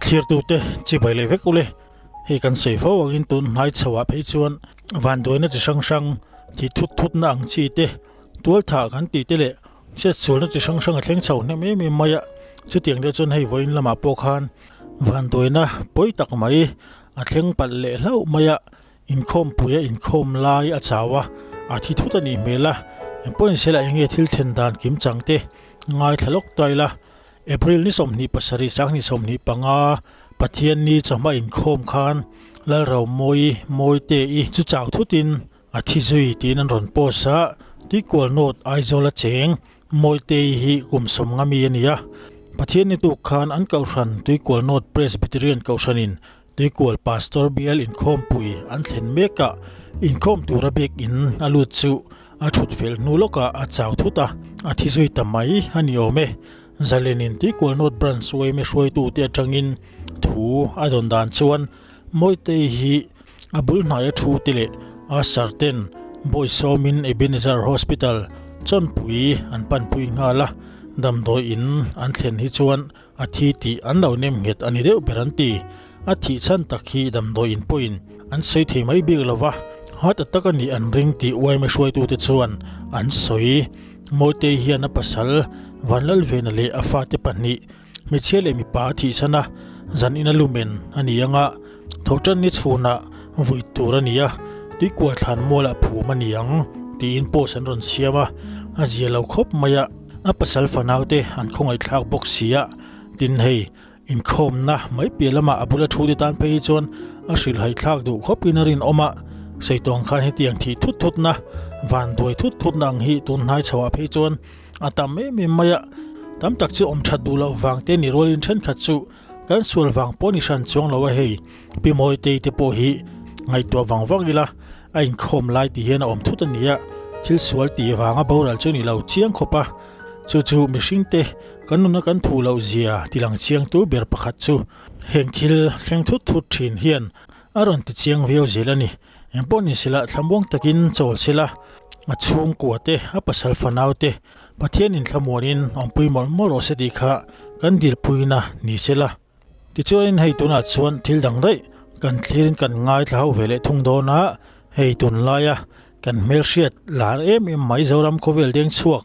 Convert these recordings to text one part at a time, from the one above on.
clear tu te Sipai le vek ule he kan sei fo wangin tun hai chawa phei chuan van doina chi sang sang thi thut na ang chi te tual tha kan ti te le se chul na chi sang sang a thleng chho ne me maya chu tiang de chon hei voin lama po khan van doina poi tak mai a thleng pal le hlau maya Inkhawm puya Inkhawm lai a chawa a thi thut ani mela point sela enge thil then dan kim changte ngai thalok toila April ni somni pasari sang ni somni panga pathian ni chama Inkhawm khan lal ro moi te I chu chaw thutin a thi zui tin an ron po sa ti kol not aizola cheng moi te hi kum som ngami ania pathian ni tu khan an kau ran ti kol not presbyterian kausanin ti kol pastor bial Inkhawm pui an thlen meka Inkhawm tura bek in alut chu a thut fel nuloka a chaw thuta a thi zui tamai ani ome zalenin ti kol not branch way me shoi tu te atangin thu adon dan chuan moi te hi abul naya thu tile a sarten boy somin Ebenezer hospital chon pui an pan pui ngala damdo in an thlen hi chuan a thi ti an lo nem nget ani deuh beranti a thi chan takhi damdo in point an sei thei mai big lova hat atakani an ring ti way me shoi tu te chuan an soi moi te hian a pasal vanlal vena le afa te pani mi chele mi pa thi sana zan ina lumen ani anga thotan ni chuna vui turania ti kwa than mola phu maniang ti in po san ron siama azia lo khop maya a pasal fanaute an khongai thak boxia tin hei Inkhawm na mai pelama abula thu de tan pe chon a sil hai thak du khop inarin oma seitong khan he tiang thi thut na van doi thut nang hi tun nai chawa phe chon atam me maya tam tak chu om that du lo wang te ni rolin then khat chu kan sul wang poni san chong lo hei pi moi te po hi ngai to wang ila a Inkhawm lai ti hian om thut ania thil sual ti wanga boral chu ni lo chiang khopa chu mishing te kanuna kan thu lo zia tilang chiang tu ber pakhat chu hengkhil thleng thut thin hian aron ti chiang veo zelani emponi sila thlambong takin chol sila a chung kuate a pasal fanaute pathian in thlamonin ompui mol se di kha kan dil puina ni sela ti chuan hei tuna chuan thil dang dai kan thlirin kan ngai thlau vele thung dona hei tun laia kan melsiat lar em mai zoram khovel deng chuak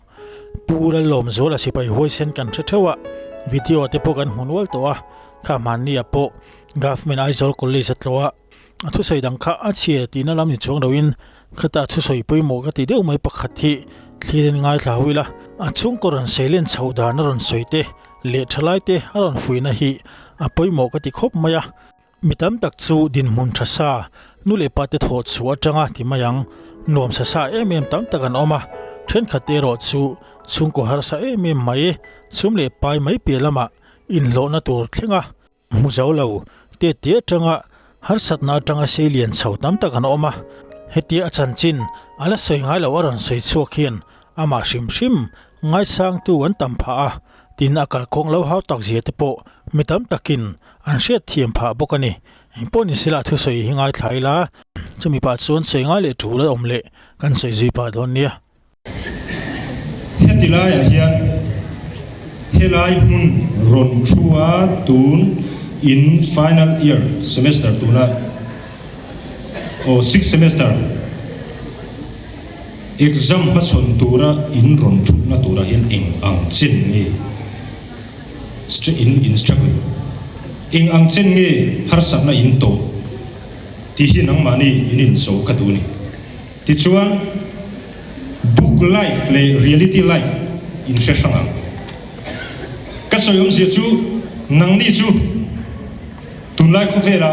pura lom zola Sipai huaisen kan thethewa video te po kan hunwal towa kha mani apo government aizol college atlowa athu seidang kha achie tina lam ni chong doin khata thu soi pui mo ka ti deu mai pakhat hi thlirin ngai thawila achung koran selen chhaudan ron soite le thalai te aron fuina hi apoi mo ka ti khop maya mitam tak chu din mun thasa nule pate tho chu atanga ti mayang nom sa em tam takan oma then khate ro chu chung ko har sa em mai chumle pai mai pelama in lo na tur thlenga muzaulo te tanga har satna tanga selian chhautam takan oma heti achan chin ala soi ngai lo aron soi chuakhian ama shim ngai sang tu an tam pha tin akal khong lo hau tak zia te po mitam takin an hriat thiam pha bokani imponi sila thu soi hingai thlaila chumi pa chuan soi ngai le thula omle kan soi ji pa don nia hetilai hian helai hun ron thua tun in final year semester tuna or 6th semester exam hason tura in ron thuna tura hian ang chen nge in struggle ang chen nge har sapna in to ti hi nang mani in so ka tu ni ti chuan book life le reality life in sheshang ka soyom zia chu nang ni chu tunlai khovela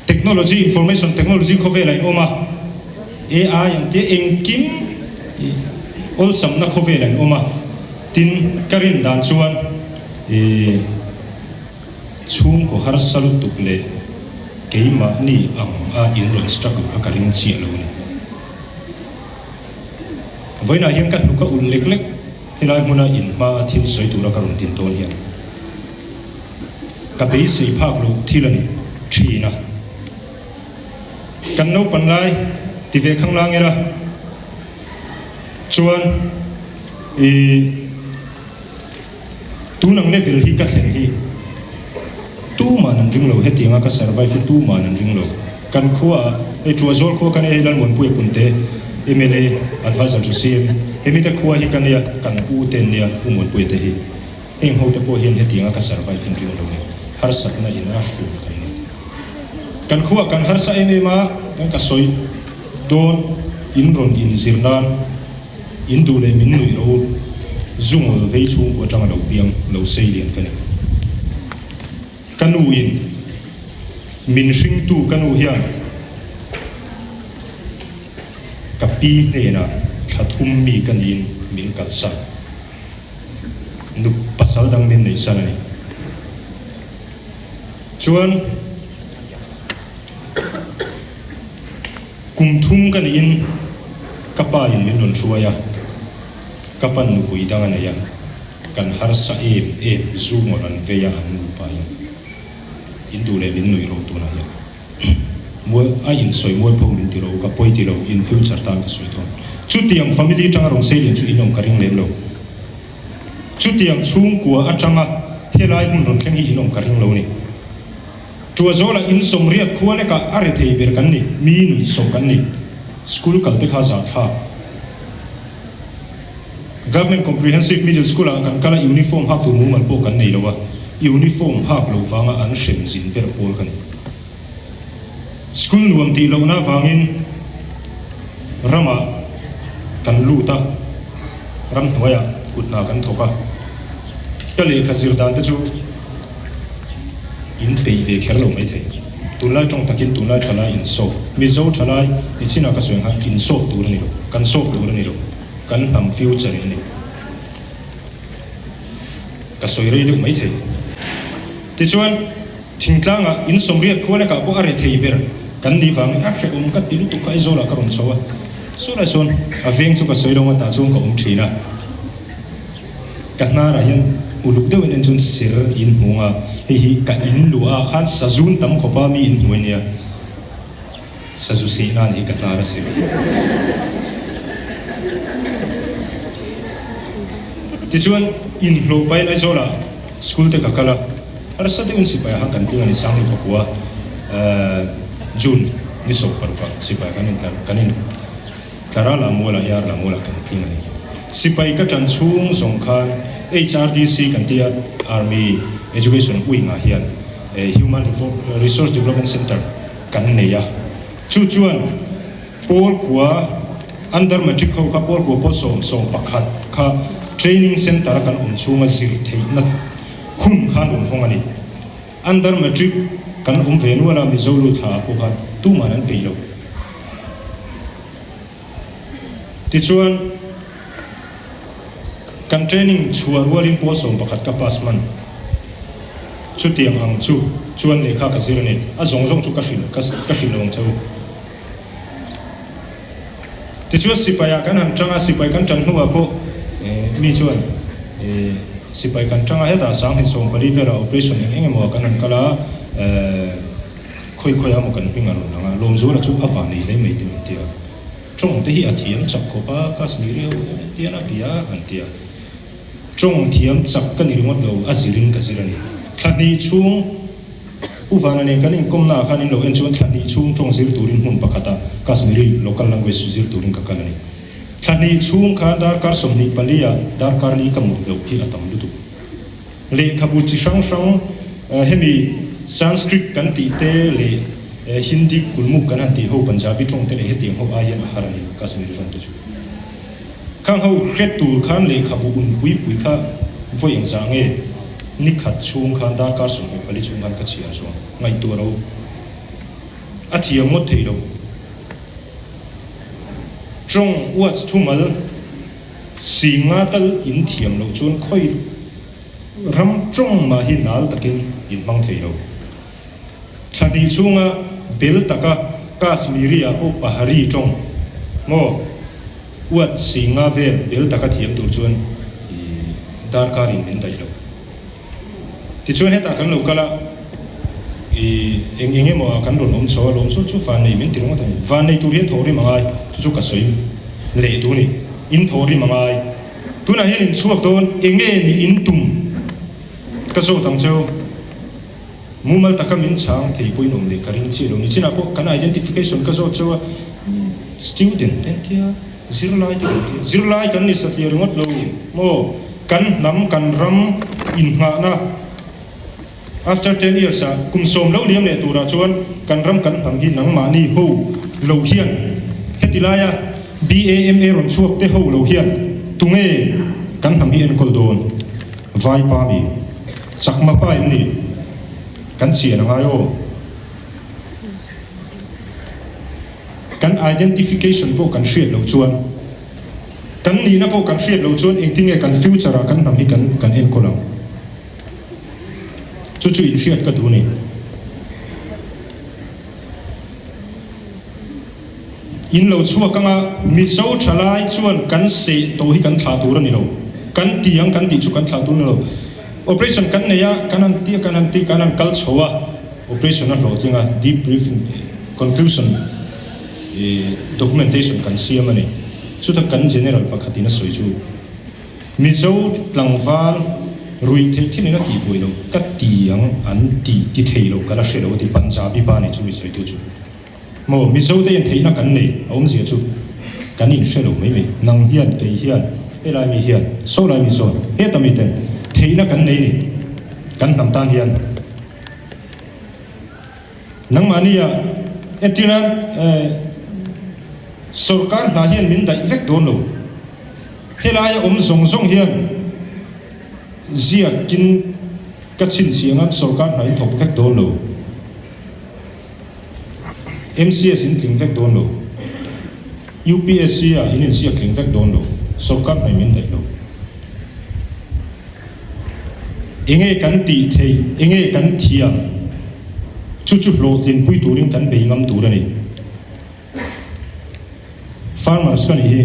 technology information technology khovela in oma AI yang te engkim ol samna khovela in oma tin karin dan chuan chung ko har salu tukle keima ni ang a in ron struggle khakaling chi lo ni voina hian ka nuka ul leklek helai muna in ma thil soi tura karun tin ton hian ka be sei phak lo thilani thina kan no panlai ti ve khang lang era chuan tunang level hi ka thlen hi tu mà nằm rừng lâu hết tiếng cái survive tu mà nằm rừng lâu kan khua e chua zol khua kan e lan mon pui punte emele advisor to sim emita khua hi kan ya kan u ten ya mon pui te hi em ho te po hian he tinga ka survive hin ring lo har sak na in a shu kan khua kan har sa eme ma kan ka soi don in ron in zirnan in du le min nui ro zung ve chung ko tang lo piang lo sei lian kan u in min sing tu kanu hian kapi ne na thathum mi kanin min kalsa nu pasal dang min nei sanani chuan kumthum kanin kapa in min ron suaya kapan nu pui dang anaya kan har sa em zu ngoran veya an pa ya indu le min nui ro tu na ya mo a in soi mo po min ti ro ka poi ti ro in future ta ka soi ton chu tiang family tang rong sei len chu inom ka ring lem lo chu tiang chung kwa atanga helai mun ron theng hi inom ka ring lo ni chu zola in som riat khua le ka are thei ber kan ni mi nui so kan ni school kal te kha za tha government comprehensive middle school kan kala uniform ha tu mu mal po kan nei lo wa uniform hak lo wanga an shem zin ber pol kan school nuam ti lo na wangin rama kan luta ram noya kutna kan thoka kale khazir dan te chu in pei ve kher lo mai thei tunla tong takin tunla thala in so mi zo thala ni china ka soeng ha in so tur ni lo kan so tur ni lo kan nam future ni ka soi rei de mai thei ti chuan thingtlanga in somriat khole ka bo are thei ber kan ni wang a hre ka tilu tu kai zola ka ron chowa so la son a veng chu ka soirong ta chung ka thina kan na ra hian uluk de wen chun sir in hunga hi ka in lua khan sajun tam khopa mi in huenia saju se nan hi ka na ra se ti chuan in lo bai lai zola school te ka kala har sa de un sipai ha kan tinga ni sang ni pakua june ni so parpa sipai kanin tara la mola yar la mola kan tinga ni sipai ka tan chung zong khan HRDC kan tia army education wing a hian human resource development center kan ne ya chu chuan por kwa under matric kho kha por ko po so pakhat kha training center kan chunga zir thei na khum khan ron hongani under matric kan ve nuala mi zolu tha ko khan tu manan pe lo ti chuan kan training chua rualin po som pakhat ka pass man chu tiang ang chu chuan le kha ka zirani a zong zong chu ka hrin long chau ti chu sipaya kan han changa sipai kan chan huwa ko mi chuan sipai kan changa heta sang hin som pali vera operation engemaw kan an kala khoi amo kan hinga ro nga lom zo la chu awa nei le mei ti chong te hi athiam chak ko pa kasmiri ho ti na pia an tia chong thiam chak kan ni ngot lo azirin ka zirani thani chung uwana ne kan in komna khan in lo en chuan thani chung chong zir turin hun pakhata kasmiri local language zir turin ka kalani thani chung kha dar kar somni palia dar kar ni kamut lo ki atam lu tu le khabu chi sang hemi sanskrit kan ti te le hindi kulmuk kan ti ho punjabi tong te le he tiang ho ayan harani kasmiri ron te chu khang ho kret tur khan le khabu un pui kha voyang zange ni khat chung khan dar kar somni pali chung kan ka chia so ngai tu ro athiam ngot thei lo trong what's too mal singa tal in thiam lo chun khoi ram trong ma hi nal takin in mang thei lo thani chunga bel taka kasmiri apo pahari trong mo wat singa vel bel taka thiam tur chuan dar karin min dai lo ti chuan heta kan lo kala enge mo kan ron om so chu fan nei min tirong ta van nei tur hian thori mangai chu ka soi le tu ni in thori mangai tu na hian in chuak don enge ni in tum ka so tang cheu mumal takamin chang thei pui nom le karing chi lo ni china po kan identification ka zo chawa student ten kia zirlai kan ni satli ringot lo mo kan nam kan ram in nga na after 10 years kum som lo liam le tura chuan kan ram kan ham hi nang ma ni ho lo hian hetilaya BAMA ron chuak te ho lo hian tunge kan ham hi en kol don vai pa mi chakma pa em ni kan chi na hayo kan identification po kan share lo chuan kan ni na po kan share lo chuan eng tinge kan future kan ham hi kan en kolang chu in share ka du ni in lo chuak anga mi so thalai chuan kan se to hi kan thla tur ani lo kan tiang kan ti chu kan thla tur ni lo operation kan neya kanan ti kanan kal chowa operation na lo tinga deep briefing conclusion documentation kan siam ani chu ta kan general pakhatina soi chu mi so tlangwal rui the thin na ti boilo ka tiang an ti thei lo kala she lo ti punjabi ba ni chu mi soi tu chu mo mi so te thei na kan nei om sia chu kan in she lo mai me nang hian te hian elai mi hian so lai mi so he ta mi ten thei na kan nei ni kan tam tan hian nang mania etina sarkar na hian min dai vek don lo helai om song song hian zia kin ka chin chianga sarkar na in thok vek don lo MCS in kling vek don lo UPSC in sia kling vek don lo sarkar na min dai lo enge kan ti thei enge kan thiam chu lo tin pui turin kan be ngam turani farmers kan hi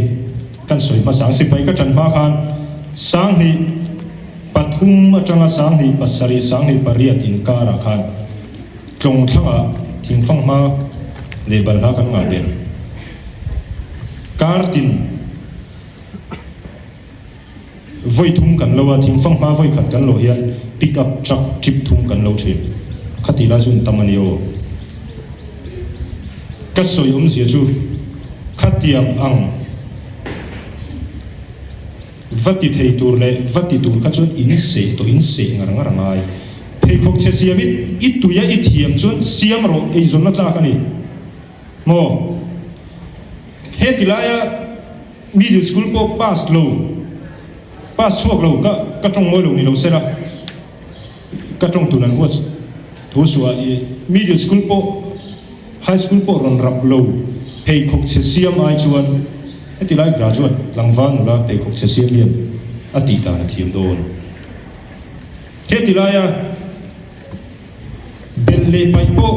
kan soi ma sang sipai ka tan ma khan sang hi pathum atanga sang hi pasari sang hi pariat in kara khan tlong thanga thingfang ma lebal na kan nga den kartin voi thum kan lowa thingfang ma voi khat kan lo hian pick up truck chip thum kan lo the khatila chun tamani o ka soi sia chu khatiam ang vati thei tur le vati tur ka chun in se ngar ngai phei khok che siamit ituya I thiam chun siam ro ei zon na tla kani mo he tilaya middle school po pass chuak lo ka tong moi lo ni lo sera ka tong tunan huat thu suwa middle school po high school po ron rap lo phei khok che siam ai chuan hetilai graduate langwan la phei khok che siam liam ati ta na thiam don hetilaya belle pai po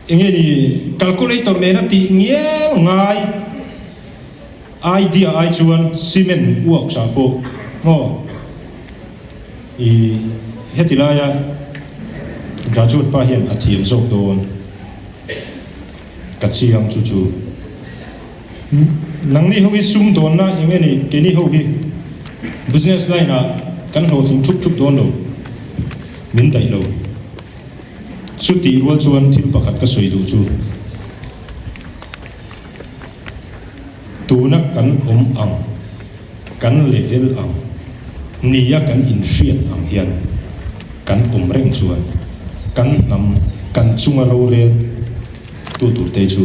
engeni calculator le na ti ngiel ngai idea ai chuan cement uak sa po mo hetilaya graduate pa hian athiam zok don kachiang chu nang ni hobi sum don na engeni keni hobi business line na kan ho thing thuk don lo min dai lo suti rual chuan thil pakhat ka soi du chu tuna kan ang kan level ang niya kan infiat ang hian kan reng chuan kan nam kan chunga ro re tu te chu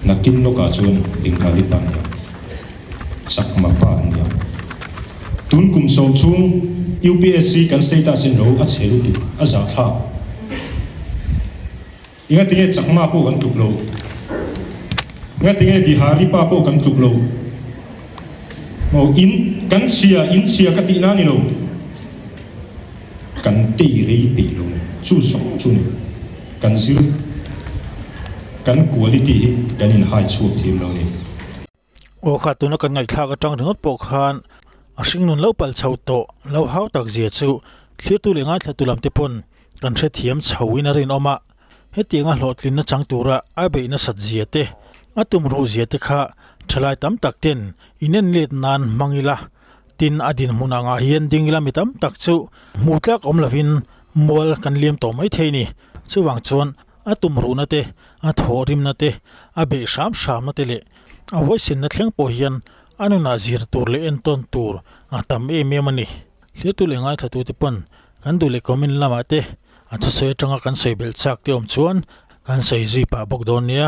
nakin no ka chuan ingkali pan ya sakma pa nya tun kum so chung UPSC kan status in ro a chelu tu a za tha inga tinge chakma po kan tuklo inga tinge bihari pa po kan tuklo mo in chia ka ti na ni lo kan ti ri pi lo chu so chu ni kan zil kan quality kan in high chuak thim lo ni o khatuna kan ngai thla ka tang ringot po khan asing nun lo pal chho to lo hau tak zia chu thlir tu lenga thatulam te pon kan the thiam chhoin a rin oma hetinga hlotlin na changtura ai be na sat zia te atum ro zia te kha thalai tam tak ten inen let nan mangila tin adin munanga hian dingila mitam tak chu mutlak omlavin mual kan liam to mai thei ni chuwang chuan a tum ru na te a thorim na te a be sham na te le a huaisen na thleng po hian anu na zir tur le en ton tur a tam em ani hle tu le ngai thatu te pon kan du le komin lama te a thu se tanga kan sei bel chak te om chuan kan sei ji pa bok don nia